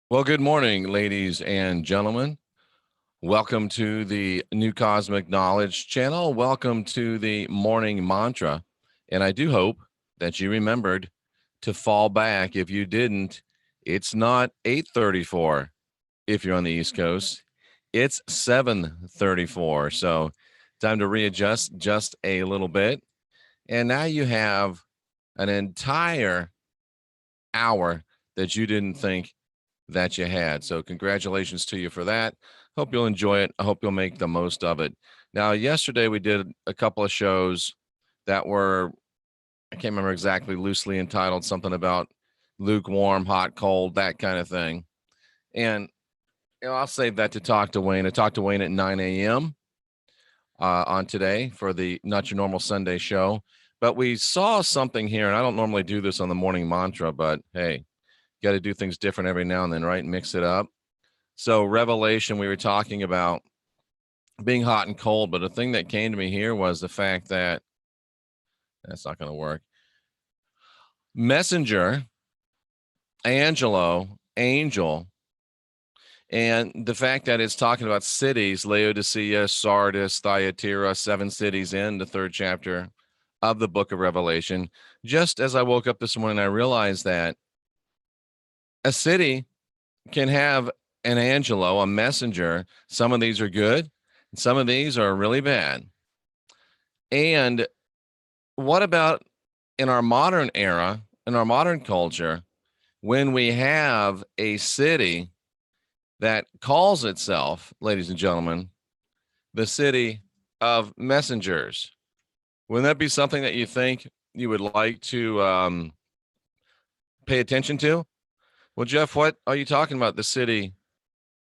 Well, good morning, ladies and gentlemen. Welcome to the New Cosmic Knowledge channel. Welcome to the morning mantra. And I do hope that you remembered to fall back. If you didn't, it's not 8:34 if you're on the East Coast. It's 7:34. So time to readjust just a little bit. And now you have an entire hour that you didn't think that you had. So congratulations to you for that. Hope you'll enjoy it. I hope you'll make the most of it. Now, yesterday we did a couple of shows that were, I can't remember exactly, loosely entitled something about lukewarm, hot, cold, that kind of thing. And I'll save that to talk to Wayne. I talked to Wayne at 9 a.m. On today for the Not Your Normal Sunday show. But we saw something here, and I don't normally do this on the morning mantra, but hey, got to do things different every now and then, right? Mix it up. So Revelation, we were talking about being hot and cold, but a thing that came to me here was the fact that that's not going to work. Messenger, angel, and the fact that it's talking about cities, Laodicea, Sardis, Thyatira, 7 cities in the 3rd chapter of the book of Revelation. Just as I woke up this morning, I realized that a city can have an angelo, a messenger. Some of these are good, and some of these are really bad. And what about in our modern era, in our modern culture, when we have a city that calls itself, ladies and gentlemen, the city of messengers? Wouldn't that be something that you think you would like to pay attention to? Well, Jeff, what are you talking about? The city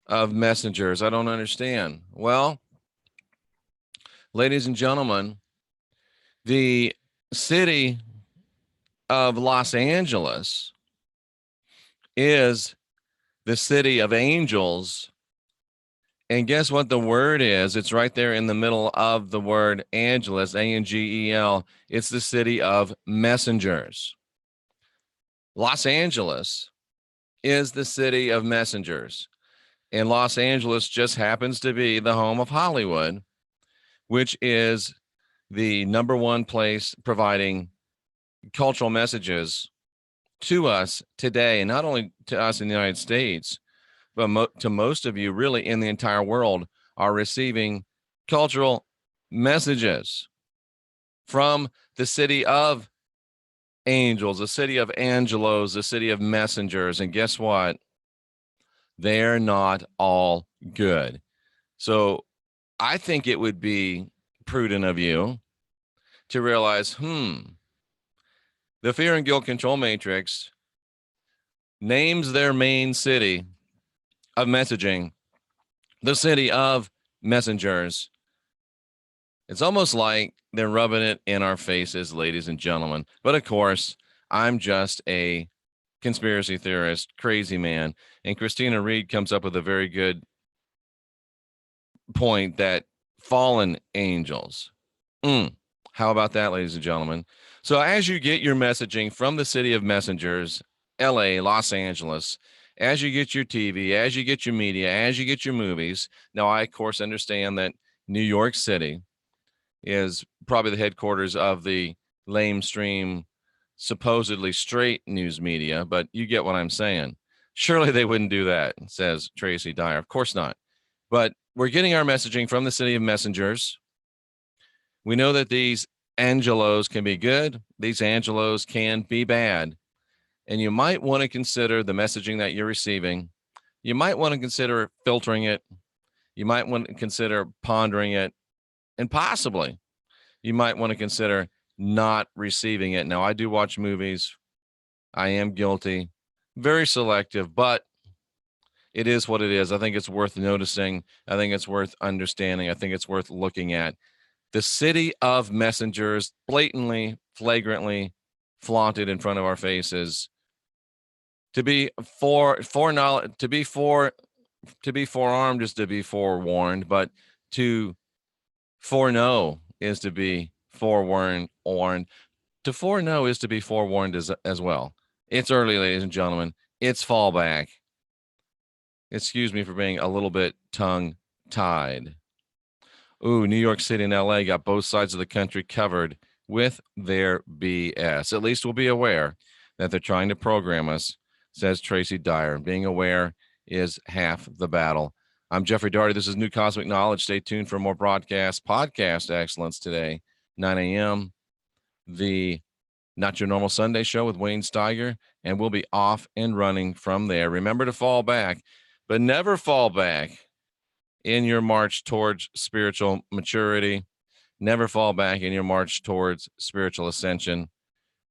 of messengers? I don't understand. Well, ladies and gentlemen, the city of Los Angeles is the city of angels. And guess what the word is? It's right there in the middle of the word Angeles, Angel. It's the city of messengers. Los Angeles is the city of messengers. And Los Angeles just happens to be the home of Hollywood, which is the #1 place providing cultural messages to us today, and not only to us in the United States, but to most of you really in the entire world are receiving cultural messages from the city of angels, the city of angelos, the city of messengers. And guess what? They're not all good. So I think it would be prudent of you to realize, the fear and guilt control matrix names their main city of messaging the city of messengers. It's almost like they're rubbing it in our faces, ladies and gentlemen. But of course, I'm just a conspiracy theorist, crazy man. And Christina Reed comes up with a very good point that fallen angels. How about that, ladies and gentlemen? So as you get your messaging from the city of messengers, LA, Los Angeles, as you get your TV, as you get your media, as you get your movies. Now, I, of course, understand that New York City is probably the headquarters of the lamestream, supposedly straight news media, but you get what I'm saying. Surely they wouldn't do that, says Tracy Dyer. Of course not. But we're getting our messaging from the city of messengers. We know that these angelos can be good. These angelos can be bad. And you might want to consider the messaging that you're receiving. You might want to consider filtering it. You might want to consider pondering it. And possibly you might want to consider not receiving it. Now, I do watch movies. I am guilty, very selective, but it is what it is. I think it's worth noticing. I think it's worth understanding. I think it's worth looking at. The city of messengers blatantly, flagrantly flaunted in front of our faces. To be foreknowledge, to be forearmed is to be forewarned, but to foreknow is to be forewarned. To foreknow is to be forewarned as well. It's early, ladies and gentlemen. It's fallback. Excuse me for being a little bit tongue-tied. Ooh, New York City and LA got both sides of the country covered with their BS. At least we'll be aware that they're trying to program us, says Tracy Dyer. Being aware is half the battle. I'm Jeffrey Daugherty. This is New Cosmic Knowledge. Stay tuned for more podcast excellence today, 9 a.m. The Not Your Normal Sunday show with Wayne Steiger, and we'll be off and running from there. Remember to fall back, but never fall back in your march towards spiritual maturity. Never fall back in your march towards spiritual ascension.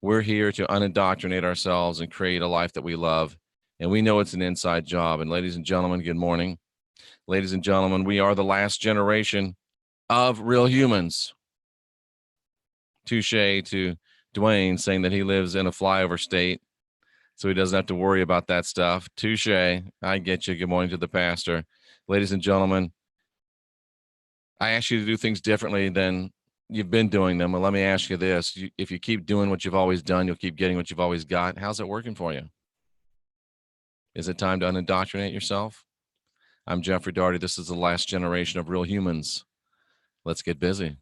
We're here to unindoctrinate ourselves and create a life that we love. And we know it's an inside job. And ladies and gentlemen, good morning. Ladies and gentlemen, we are the last generation of real humans. Touche to Dwayne saying that he lives in a flyover state, so he doesn't have to worry about that stuff. Touche. I get you. Good morning to the pastor. Ladies and gentlemen, I ask you to do things differently than you've been doing them. Well, let me ask you this. If you keep doing what you've always done, you'll keep getting what you've always got. How's it working for you? Is it time to unindoctrinate yourself? I'm Jeffrey Daugherty. This is the last generation of real humans. Let's get busy.